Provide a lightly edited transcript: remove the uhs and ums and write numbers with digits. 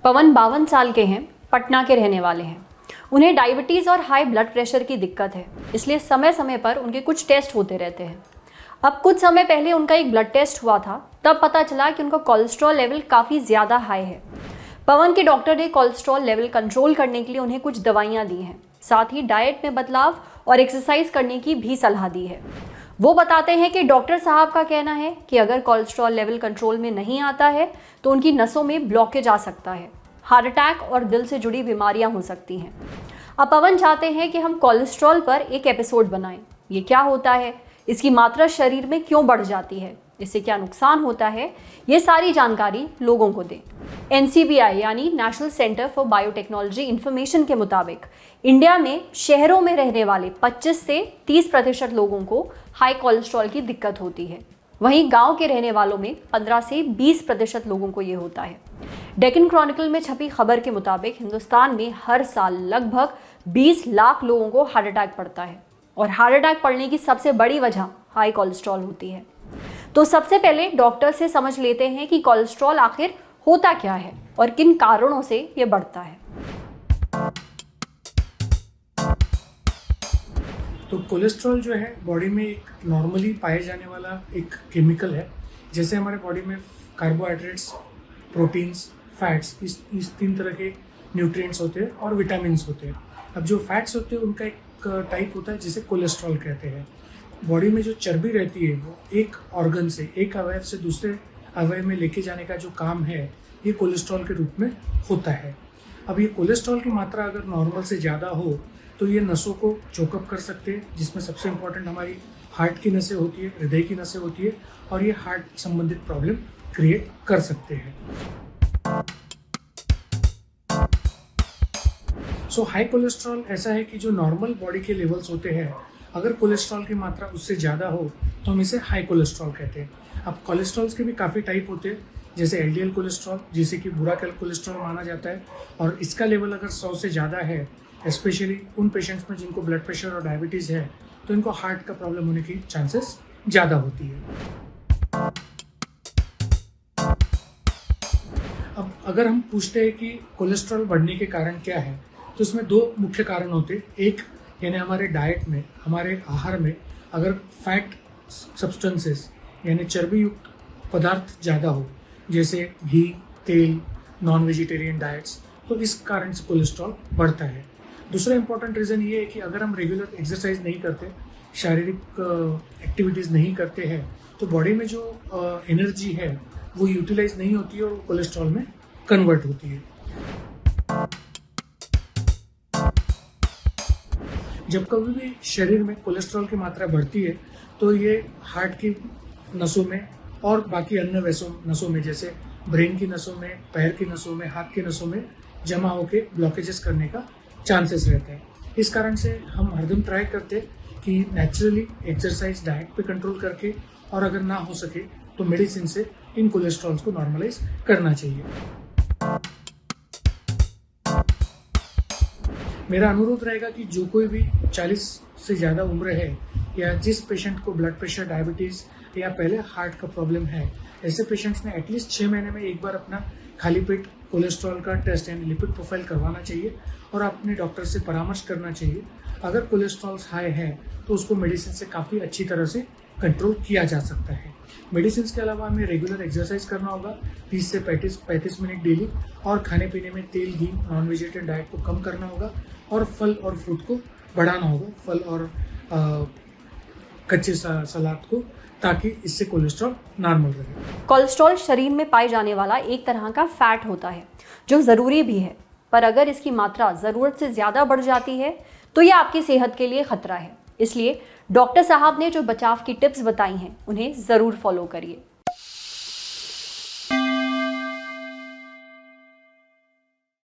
पवन 52 साल के हैं, पटना के रहने वाले हैं। उन्हें डायबिटीज़ और हाई ब्लड प्रेशर की दिक्कत है, इसलिए समय समय पर उनके कुछ टेस्ट होते रहते हैं। अब कुछ समय पहले उनका एक ब्लड टेस्ट हुआ था, तब पता चला कि उनका कोलेस्ट्रॉल लेवल काफ़ी ज़्यादा हाई है। पवन के डॉक्टर ने कोलेस्ट्रॉल लेवल कंट्रोल करने के लिए उन्हें कुछ दवाइयाँ दी हैं, साथ ही डाइट में बदलाव और एक्सरसाइज करने की भी सलाह दी है। वो बताते हैं कि डॉक्टर साहब का कहना है कि अगर कोलेस्ट्रॉल लेवल कंट्रोल में नहीं आता है तो उनकी नसों में ब्लॉकेज आ सकता है, हार्ट अटैक और दिल से जुड़ी बीमारियां हो सकती हैं। अब पवन चाहते हैं कि हम कोलेस्ट्रॉल पर एक एपिसोड बनाएं। ये क्या होता है, इसकी मात्रा शरीर में क्यों बढ़ जाती है, इससे क्या नुकसान होता है, ये सारी जानकारी लोगों को दें। NCBI यानी national centre for biotechnology information के मुताबिक इंडिया में शहरों में रहने वाले 25 से 30% लोगों को हाई कोलेस्ट्रॉल की दिक्कत होती है। वहीं गांव के रहने वालों में 15 से 20% लोगों को ये होता है। डेक्कन क्रॉनिकल में छपी खबर के मुताबिक हिंदुस्तान में हर साल लगभग 20 लाख लोगों को हार्ट अटैक पड़ता है और हार्ट अटैक पड़ने की सबसे बड़ी वजह हाई कोलेस्ट्रॉल होती है। तो सबसे पहले डॉक्टर से समझ लेते हैं कि कोलेस्ट्रॉल आखिर होता क्या है और किन कारणों से ये बढ़ता है। तो कोलेस्ट्रॉल जो है बॉडी में एक नॉर्मली पाए जाने वाला एक केमिकल है। जैसे हमारे बॉडी में कार्बोहाइड्रेट्स, प्रोटीन्स, फैट्स, इस 3 तरह के न्यूट्रिएंट्स होते हैं और विटामिन्स होते हैं। अब जो फैट्स होते हैं उनका एक टाइप होता है जिसे कोलेस्ट्रॉल कहते हैं। बॉडी में जो चर्बी रहती है वो एक ऑर्गन से, एक अवयव से दूसरे अवयव में लेके जाने का जो काम है ये कोलेस्ट्रॉल के रूप में होता है। अब ये कोलेस्ट्रॉल की मात्रा अगर नॉर्मल से ज़्यादा हो तो ये नसों को चोकअप कर सकते हैं, जिसमें सबसे इम्पॉर्टेंट हमारी हार्ट की नसें होती है, हृदय की नसें होती है, और ये हार्ट संबंधित प्रॉब्लम क्रिएट कर सकते हैं। सो हाई कोलेस्ट्रॉल ऐसा है कि जो नॉर्मल बॉडी के लेवल्स होते हैं, अगर कोलेस्ट्रॉल की मात्रा उससे ज़्यादा हो तो हम इसे हाई कोलेस्ट्रॉल कहते हैं। अब कोलेस्ट्रॉल्स के भी काफ़ी टाइप होते हैं, जैसे LDL कोलेस्ट्रॉल, जिसे कि बुरा कोलेस्ट्रॉल माना जाता है, और इसका लेवल अगर 100 से ज़्यादा है, स्पेशली उन पेशेंट्स में जिनको ब्लड प्रेशर और डायबिटीज़ है, तो इनको हार्ट का प्रॉब्लम होने की चांसेस ज़्यादा होती है। अब अगर हम पूछते हैं कि कोलेस्ट्रॉल बढ़ने के कारण क्या है, तो इसमें 2 मुख्य कारण होते हैं। एक यानी हमारे डाइट में, हमारे आहार में अगर फैट सब्सटेंसेस यानी चर्बी युक्त पदार्थ ज़्यादा हो, जैसे घी, तेल, नॉन वेजिटेरियन डाइट्स, तो इस कारण से कोलेस्ट्रॉल बढ़ता है। दूसरा इंपॉर्टेंट रीज़न ये है कि अगर हम रेगुलर एक्सरसाइज नहीं करते, शारीरिक एक्टिविटीज़ नहीं करते हैं, तो बॉडी में जो एनर्जी है वो यूटिलाइज नहीं होती है और कोलेस्ट्रॉल में कन्वर्ट होती है। जब कभी भी शरीर में कोलेस्ट्रॉल की मात्रा बढ़ती है तो ये हार्ट की नसों में और बाकी अन्य नसों में, जैसे ब्रेन की नसों में, पैर की नसों में, हाथ की नसों में जमा होकर ब्लॉकेजेस करने का चांसेस रहता है। इस कारण से हम हरदम ट्राई करते हैं कि नेचुरली एक्सरसाइज, डाइट पे कंट्रोल करके, और अगर ना हो सके तो मेडिसिन से इन कोलेस्ट्रॉल्स को नॉर्मलाइज करना चाहिए। मेरा अनुरोध रहेगा कि जो कोई भी 40 से ज़्यादा उम्र है, या जिस पेशेंट को ब्लड प्रेशर, डायबिटीज़ या पहले हार्ट का प्रॉब्लम है, ऐसे पेशेंट्स ने एटलीस्ट 6 महीने में एक बार अपना खाली पेट कोलेस्ट्रॉल का टेस्ट यानी लिपिड प्रोफाइल करवाना चाहिए और अपने डॉक्टर से परामर्श करना चाहिए। अगर कोलेस्ट्रॉल हाई है तो उसको मेडिसिन से काफ़ी अच्छी तरह से कंट्रोल किया जा सकता है। मेडिसिन के अलावा हमें रेगुलर एक्सरसाइज करना होगा, 30 से 35 मिनट डेली, और खाने पीने में तेल, घी, नॉन वेजिटेरियन डाइट को कम करना होगा, और फल और फ्रूट को बढ़ाना होगा, फल और कच्चे सलाद को, ताकि इससे कोलेस्ट्रॉल नॉर्मल रहे। कोलेस्ट्रॉल शरीर में पाए जाने वाला एक तरह का फैट होता है जो ज़रूरी भी है, पर अगर इसकी मात्रा ज़रूरत से ज़्यादा बढ़ जाती है तो ये आपकी सेहत के लिए खतरा है। इसलिए डॉक्टर साहब ने जो बचाव की टिप्स बताई हैं उन्हें ज़रूर फॉलो करिए।